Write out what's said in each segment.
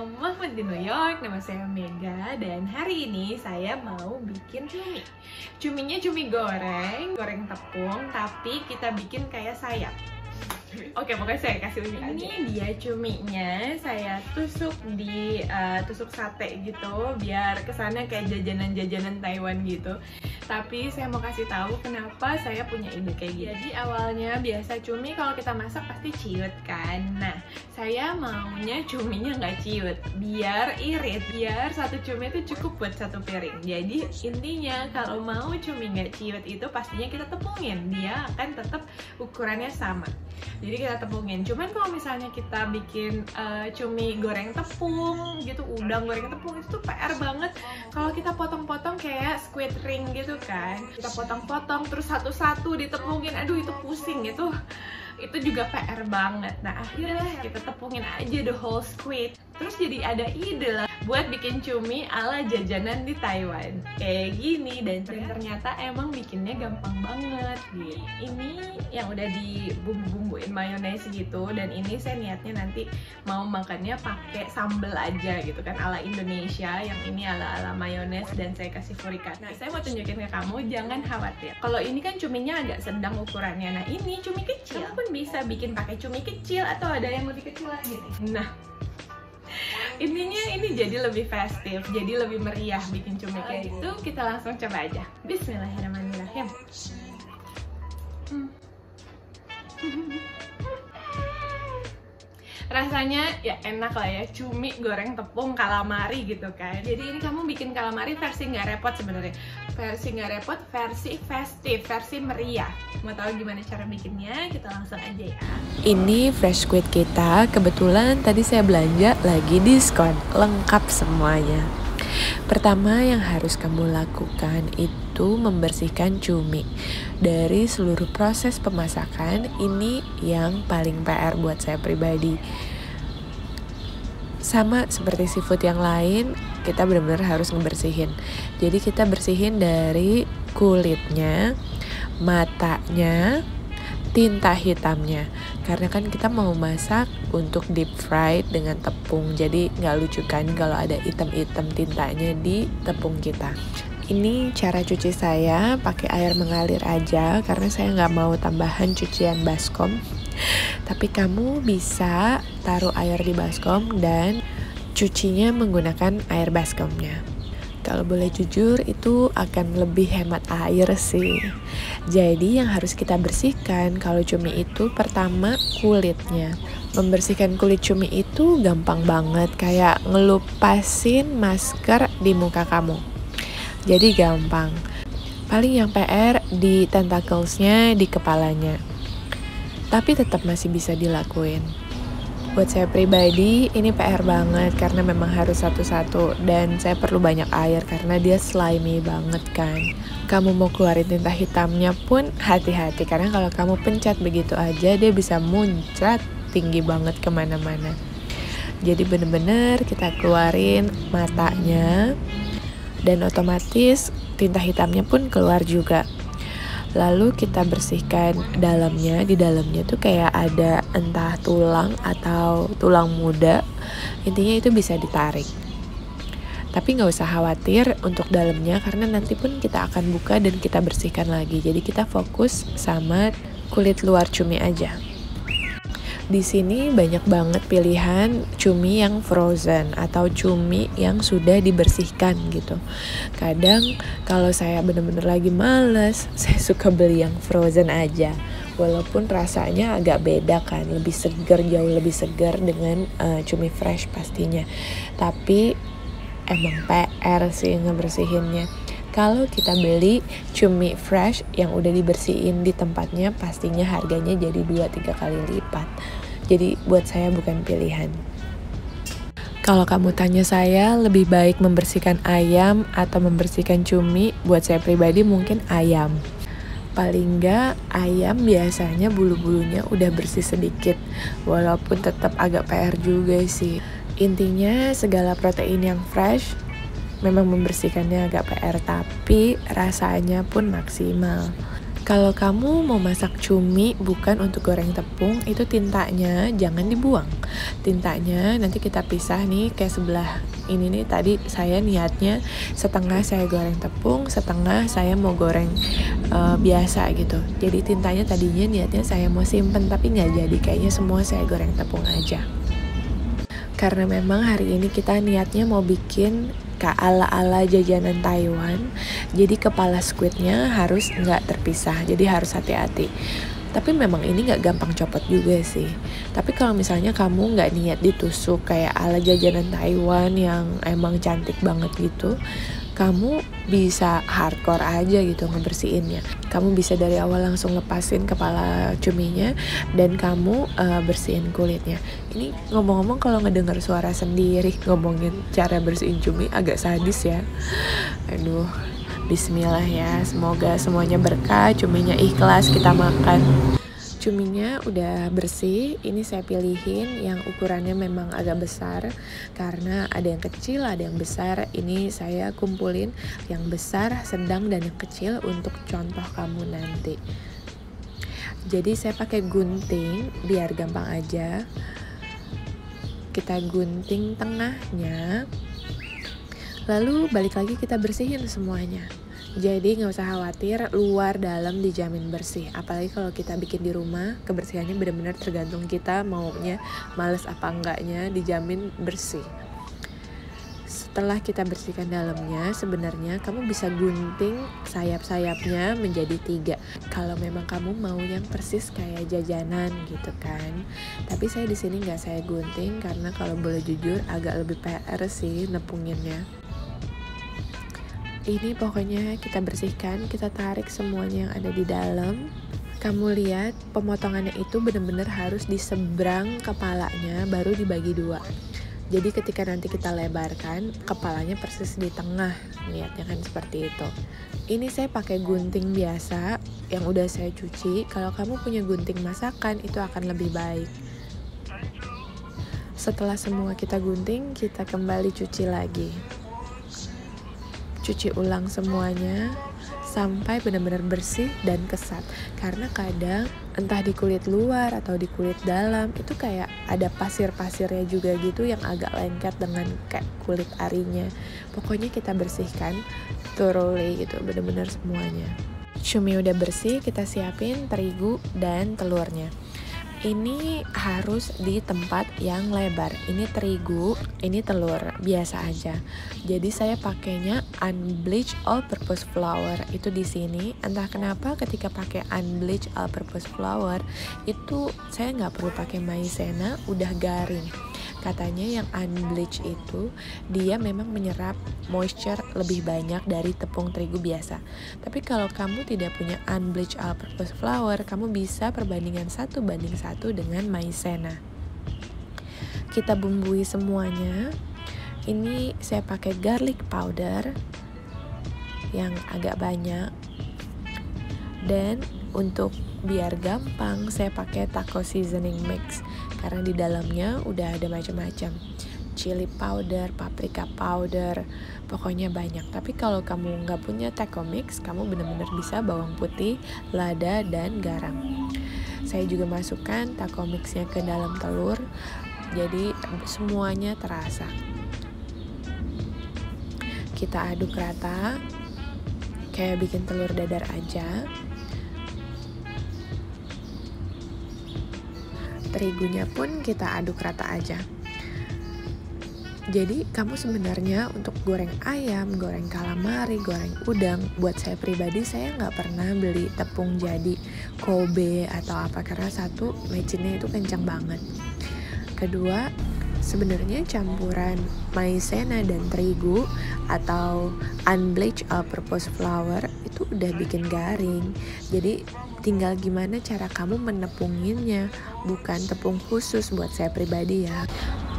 from Mahmud di New York. Nama saya Mega dan hari ini saya mau bikin cumi. Cuminya cumi goreng tepung, tapi kita bikin kayak sayap. Oke, pokoknya saya kasih unjuk aja. Ini dia cuminya, saya tusuk di tusuk sate gitu, biar kesannya kayak jajanan-jajanan Taiwan gitu. Tapi saya mau kasih tahu kenapa saya punya ide kayak gini. Jadi awalnya biasa cumi kalau kita masak pasti ciut kan. Nah, saya maunya cuminya nggak ciut, biar irit, biar satu cumi itu cukup buat satu piring. Jadi intinya kalau mau cumi nggak ciut itu pastinya kita tepungin, dia akan tetap ukurannya sama. Jadi kita tepungin. Cuman kalau misalnya kita bikin cumi goreng tepung gitu, udang goreng tepung, itu tuh PR banget. Kalau kita potong-potong kayak squid ring gitu kan, kita potong-potong terus satu-satu ditepungin, aduh itu pusing gitu. Itu juga PR banget. Nah akhirnya kita tepungin aja the whole squid. Terus jadi ada ide lah buat bikin cumi ala jajanan di Taiwan kayak gini, dan ternyata emang bikinnya gampang banget gitu. Ini yang udah dibumbu-bumbuin mayones gitu, dan ini saya niatnya nanti mau makannya pakai sambal aja gitu kan ala Indonesia. Yang ini ala mayones dan saya kasih furika. Nah saya mau tunjukin ke kamu, jangan khawatir. Kalau ini kan cuminya agak sedang ukurannya. Nah ini cumi kecil, kamu pun bisa bikin pakai cumi kecil atau ada yang lebih kecil lagi nih. Nah intinya ini jadi lebih festif, jadi lebih meriah bikin cumi kayak gitu. Kita langsung coba aja. Bismillahirrahmanirrahim. Rasanya ya enak lah ya, cumi goreng tepung calamari gitu kan. Jadi ini kamu bikin calamari versi nggak repot sebenarnya. Versi nggak repot, versi festif, versi meriah. Mau tahu gimana cara bikinnya? Kita langsung aja ya. Ini fresh squid kita, kebetulan tadi saya belanja lagi diskon, lengkap semuanya. Pertama yang harus kamu lakukan itu membersihkan cumi. Dari seluruh proses pemasakan, ini yang paling PR buat saya pribadi. Sama seperti seafood yang lain, kita benar-benar harus ngebersihin. Jadi kita bersihin dari kulitnya, matanya, tinta hitamnya, karena kan kita mau masak untuk deep fried dengan tepung, jadi nggak lucu kan kalau ada hitam-hitam tintanya di tepung kita. Ini cara cuci saya pakai air mengalir aja karena saya nggak mau tambahan cucian baskom. Tapi kamu bisa taruh air di baskom dan cucinya menggunakan air baskomnya. Kalau boleh jujur itu akan lebih hemat air sih. Jadi yang harus kita bersihkan kalau cumi itu pertama kulitnya. Membersihkan kulit cumi itu gampang banget, kayak ngelupasin masker di muka kamu. Jadi gampang. Paling yang PR di tentacles-nya, di kepalanya. Tapi tetap masih bisa dilakuin. Buat saya pribadi ini PR banget karena memang harus satu-satu, dan saya perlu banyak air karena dia slimy banget kan. Kamu mau keluarin tinta hitamnya pun hati-hati, karena kalau kamu pencet begitu aja dia bisa muncrat tinggi banget kemana-mana. Jadi bener-bener kita keluarin matanya, dan otomatis tinta hitamnya pun keluar juga. Lalu kita bersihkan dalamnya. Di dalamnya tuh kayak ada entah tulang atau tulang muda. Intinya itu bisa ditarik. Tapi nggak usah khawatir untuk dalamnya karena nanti pun kita akan buka dan kita bersihkan lagi. Jadi kita fokus sama kulit luar cumi aja. Di sini banyak banget pilihan cumi yang frozen atau cumi yang sudah dibersihkan gitu. Kadang kalau saya bener-bener lagi males, saya suka beli yang frozen aja. Walaupun rasanya agak beda kan, lebih segar, jauh lebih segar dengan cumi fresh pastinya. Tapi emang PR sih ngebersihinnya. Kalau kita beli cumi fresh yang udah dibersihin di tempatnya, pastinya harganya jadi 2-3 kali lipat. Jadi buat saya bukan pilihan. Kalau kamu tanya saya lebih baik membersihkan ayam atau membersihkan cumi, buat saya pribadi mungkin ayam. Paling enggak ayam biasanya bulu-bulunya udah bersih sedikit, walaupun tetap agak PR juga sih. Intinya segala protein yang fresh memang membersihkannya agak PR, tapi rasanya pun maksimal. Kalau kamu mau masak cumi bukan untuk goreng tepung, itu tintanya jangan dibuang. Tintanya nanti kita pisah nih, kayak sebelah ini nih, tadi saya niatnya setengah saya goreng tepung, setengah saya mau goreng biasa gitu. Jadi tintanya tadinya niatnya saya mau simpen, tapi nggak jadi, kayaknya semua saya goreng tepung aja. Karena memang hari ini kita niatnya mau bikin ala-ala jajanan Taiwan, jadi kepala squidnya harus nggak terpisah, jadi harus hati-hati. Tapi memang ini nggak gampang copot juga sih. Tapi kalau misalnya kamu nggak niat ditusuk kayak ala jajanan Taiwan yang emang cantik banget gitu, kamu bisa hardcore aja gitu ngebersihinnya. Kamu bisa dari awal langsung lepasin kepala cuminya dan kamu bersihin kulitnya. Ini ngomong-ngomong kalau ngedenger suara sendiri ngomongin cara bersihin cumi agak sadis ya. Aduh, bismillah ya, semoga semuanya berkah, cuminya ikhlas kita makan. Cuminya udah bersih, ini saya pilihin yang ukurannya memang agak besar karena ada yang kecil, ada yang besar. Ini saya kumpulin yang besar, sedang, dan yang kecil untuk contoh kamu nanti. Jadi saya pakai gunting biar gampang aja. Kita gunting tengahnya, lalu balik lagi kita bersihin semuanya. Jadi nggak usah khawatir, luar dalam dijamin bersih. Apalagi kalau kita bikin di rumah, kebersihannya benar-benar tergantung kita maunya males apa enggaknya, dijamin bersih. Setelah kita bersihkan dalamnya, sebenarnya kamu bisa gunting sayap-sayapnya menjadi 3. Kalau memang kamu mau yang persis kayak jajanan gitu kan. Tapi saya di sini nggak saya gunting karena kalau boleh jujur agak lebih PR sih nepunginnya. Ini pokoknya kita bersihkan, kita tarik semuanya yang ada di dalam. Kamu lihat pemotongannya itu benar-benar harus di seberang kepalanya, baru dibagi 2. Jadi ketika nanti kita lebarkan, kepalanya persis di tengah, lihatnya kan seperti itu. Ini saya pakai gunting biasa yang udah saya cuci. Kalau kamu punya gunting masakan itu akan lebih baik. Setelah semua kita gunting, kita kembali cuci lagi. Cuci ulang semuanya sampai benar-benar bersih dan kesat. Karena kadang entah di kulit luar atau di kulit dalam itu kayak ada pasir-pasirnya juga gitu yang agak lengket dengan kayak kulit arinya. Pokoknya kita bersihkan thoroughly gitu, benar-benar semuanya. Cumi udah bersih, kita siapin terigu dan telurnya. Ini harus di tempat yang lebar. Ini terigu, ini telur biasa aja. Jadi saya pakainya unbleached all-purpose flour. Itu di sini. Entah kenapa ketika pakai unbleached all-purpose flour itu saya nggak perlu pakai maizena, udah garing. Katanya yang unbleached itu dia memang menyerap moisture lebih banyak dari tepung terigu biasa. Tapi kalau kamu tidak punya unbleached all-purpose flour, kamu bisa perbandingan 1:1 dengan maizena. Kita bumbui semuanya. Ini saya pakai garlic powder yang agak banyak. Dan untuk biar gampang saya pakai taco seasoning mix karena di dalamnya udah ada macam-macam, chili powder, paprika powder, pokoknya banyak. Tapi kalau kamu nggak punya taco mix, kamu benar-benar bisa bawang putih, lada, dan garam. Saya juga masukkan taco mixnya ke dalam telur, jadi semuanya terasa. Kita aduk rata kayak bikin telur dadar aja. Terigunya pun kita aduk rata aja. Jadi kamu sebenarnya untuk goreng ayam, goreng calamari, goreng udang, buat saya pribadi saya nggak pernah beli tepung jadi Kobe atau apa, karena satu mecinnya itu kencang banget. Kedua, sebenarnya campuran maizena dan terigu atau unbleached all-purpose flour itu udah bikin garing. Jadi tinggal gimana cara kamu menepunginnya, bukan tepung khusus buat saya pribadi ya.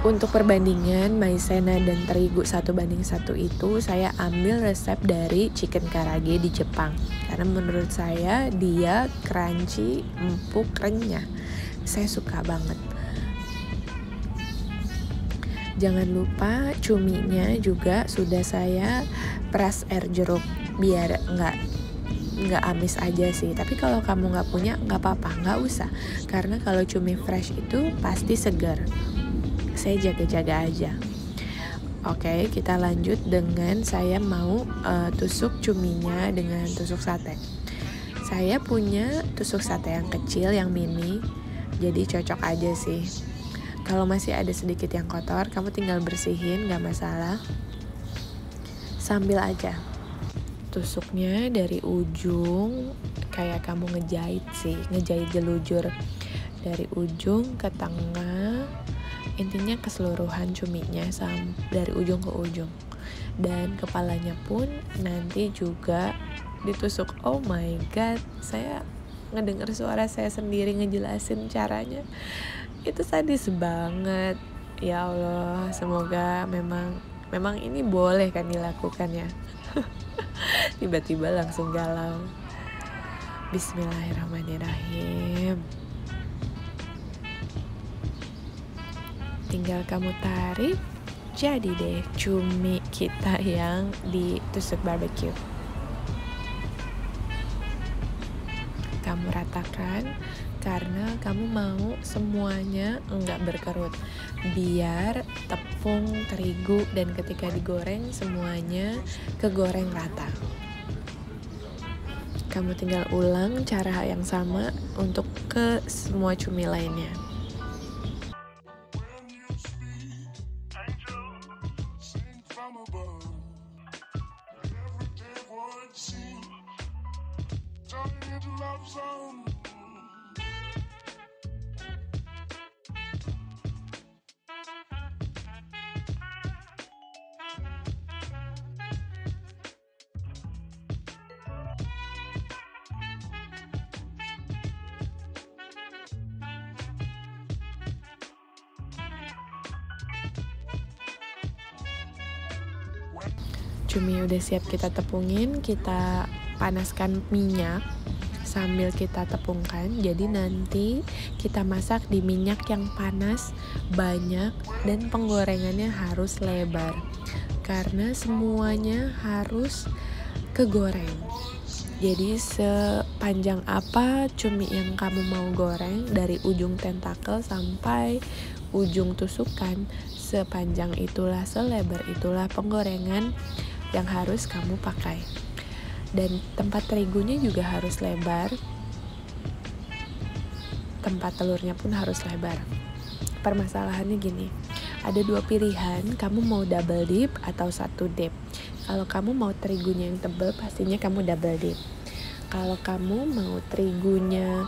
Untuk perbandingan maizena dan terigu 1:1 itu saya ambil resep dari chicken karage di Jepang. Karena menurut saya dia crunchy, empuk, renyah. Saya suka banget. Jangan lupa cuminya juga sudah saya peras air jeruk biar nggak nggak amis aja sih. Tapi kalau kamu nggak punya, nggak apa-apa, nggak usah. Karena kalau cumi fresh itu pasti segar. Saya jaga-jaga aja. Oke, kita lanjut dengan saya mau tusuk cuminya dengan tusuk sate. Saya punya tusuk sate yang kecil, yang mini, jadi cocok aja sih. Kalau masih ada sedikit yang kotor, kamu tinggal bersihin, gak masalah. Sambil aja tusuknya dari ujung, kayak kamu ngejahit sih, ngejahit jelujur dari ujung ke tengah, intinya keseluruhan cuminya dari ujung ke ujung. Dan kepalanya pun nanti juga ditusuk. Oh my god, saya ngedengar suara saya sendiri ngejelasin caranya, itu sadis banget. Ya Allah, semoga memang ini boleh kan dilakukan ya. Tiba-tiba langsung galau. Bismillahirrahmanirrahim. Tinggal kamu tarik, jadi deh cumi kita yang ditusuk barbecue. Kamu ratakan karena kamu mau semuanya enggak berkerut, biar tepung, terigu, dan ketika digoreng semuanya kegoreng rata. Kamu tinggal ulang cara yang sama untuk ke semua cumi lainnya. Cumi udah siap kita tepungin, kita panaskan minyak sambil kita tepungkan. Jadi nanti kita masak di minyak yang panas banyak dan penggorengannya harus lebar karena semuanya harus kegoreng. Jadi sepanjang apa cumi yang kamu mau goreng, dari ujung tentakel sampai ujung tusukan, sepanjang itulah, selebar itulah penggorengan yang harus kamu pakai. Dan tempat terigunya juga harus lebar, tempat telurnya pun harus lebar. Permasalahannya gini, ada dua pilihan, kamu mau double dip atau satu dip. Kalau kamu mau terigunya yang tebal, pastinya kamu double dip. Kalau kamu mau terigunya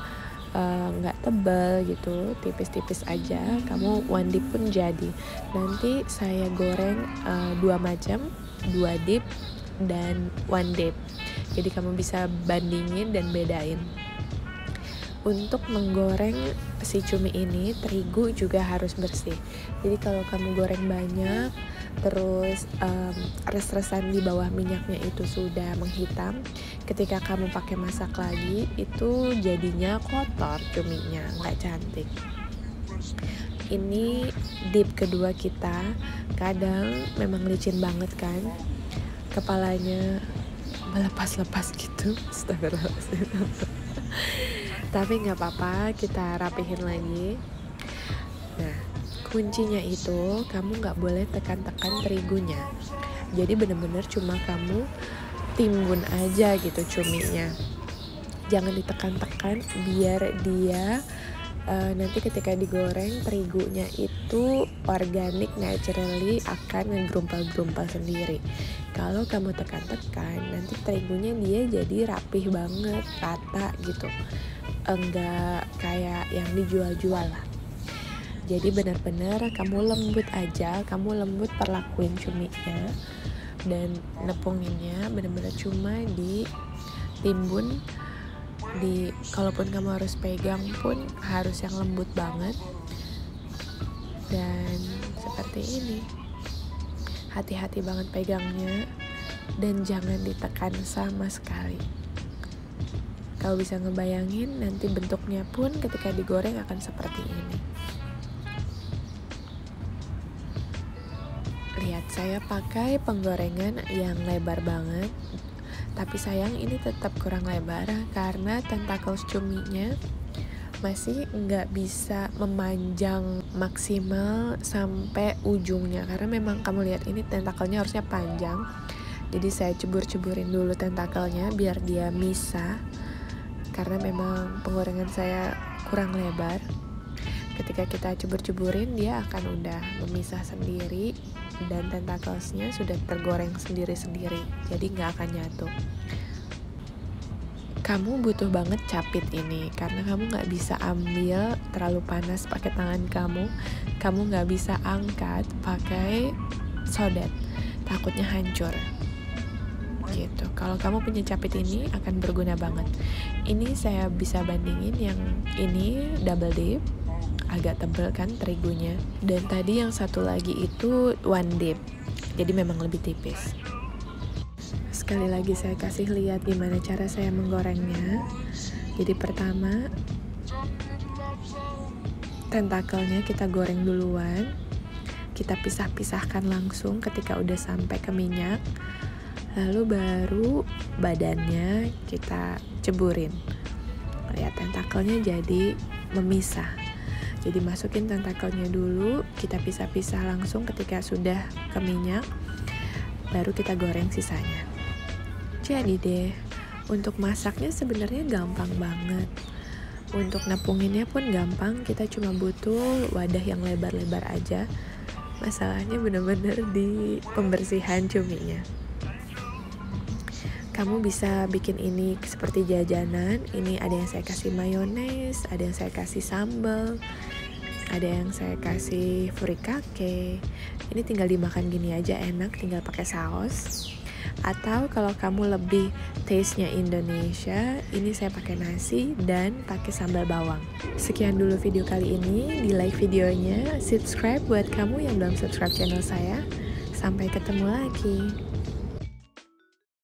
nggak tebal gitu, tipis-tipis aja, kamu one dip pun jadi. Nanti saya goreng dua macam, 2 dip dan 1 dip. Jadi kamu bisa bandingin dan bedain. Untuk menggoreng si cumi ini, terigu juga harus bersih. Jadi kalau kamu goreng banyak, terus res-resan di bawah minyaknya itu sudah menghitam, ketika kamu pakai masak lagi, itu jadinya kotor cuminya, nggak cantik. Ini dip kedua kita, kadang memang licin banget kan, kepalanya melepas-lepas gitu. Astagfirullahaladzim. Tapi nggak apa-apa, kita rapihin lagi. Nah, kuncinya itu kamu nggak boleh tekan-tekan terigunya. Jadi bener-bener cuma kamu timbun aja gitu cuminya. Jangan ditekan-tekan biar dia nanti ketika digoreng terigunya itu organik, naturally akan ngegerumpal-gerumpal sendiri. Kalau kamu tekan-tekan, nanti terigunya dia jadi rapih banget, rata gitu, enggak kayak yang dijual-jual lah. Jadi benar-benar kamu lembut aja, kamu lembut perlakuin cuminya, dan nepunginnya benar-benar cuma ditimbun. Kalaupun kamu harus pegang pun harus yang lembut banget. Dan seperti ini, hati-hati banget pegangnya dan jangan ditekan sama sekali. Kalau bisa ngebayangin nanti bentuknya pun ketika digoreng akan seperti ini. Lihat, saya pakai penggorengan yang lebar banget, Tapi sayang ini tetap kurang lebar karena tentakel cuminya masih nggak bisa memanjang maksimal sampai ujungnya, karena memang kamu lihat ini tentakelnya harusnya panjang. Jadi saya cebur-ceburin dulu tentakelnya biar dia misah, karena memang penggorengan saya kurang lebar. Ketika kita cebur-ceburin dia akan udah memisah sendiri dan tentakelnya sudah tergoreng sendiri-sendiri, jadi nggak akan nyatu. Kamu butuh banget capit ini karena kamu nggak bisa ambil terlalu panas pakai tangan kamu nggak bisa angkat pakai sodet, takutnya hancur gitu. Kalau kamu punya capit ini akan berguna banget. Ini saya bisa bandingin yang ini double dip, agak tebal kan terigunya, dan tadi yang satu lagi itu one dip, jadi memang lebih tipis. Sekali lagi saya kasih lihat gimana cara saya menggorengnya. Jadi pertama tentakelnya kita goreng duluan, kita pisah-pisahkan langsung ketika udah sampai ke minyak, lalu baru badannya kita ceburin. Lihat tentakelnya jadi memisah. Jadi masukin tentakelnya dulu, kita pisah-pisah langsung ketika sudah ke minyak, baru kita goreng sisanya. Jadi deh, untuk masaknya sebenarnya gampang banget. Untuk nepunginnya pun gampang, kita cuma butuh wadah yang lebar-lebar aja. Masalahnya bener-bener di pembersihan cuminya. Kamu bisa bikin ini seperti jajanan. Ini ada yang saya kasih mayones, ada yang saya kasih sambal, ada yang saya kasih furikake. Ini tinggal dimakan gini aja enak, tinggal pakai saus. Atau kalau kamu lebih taste-nya Indonesia, ini saya pakai nasi dan pakai sambal bawang. Sekian dulu video kali ini, di like videonya, subscribe buat kamu yang belum subscribe channel saya. Sampai ketemu lagi.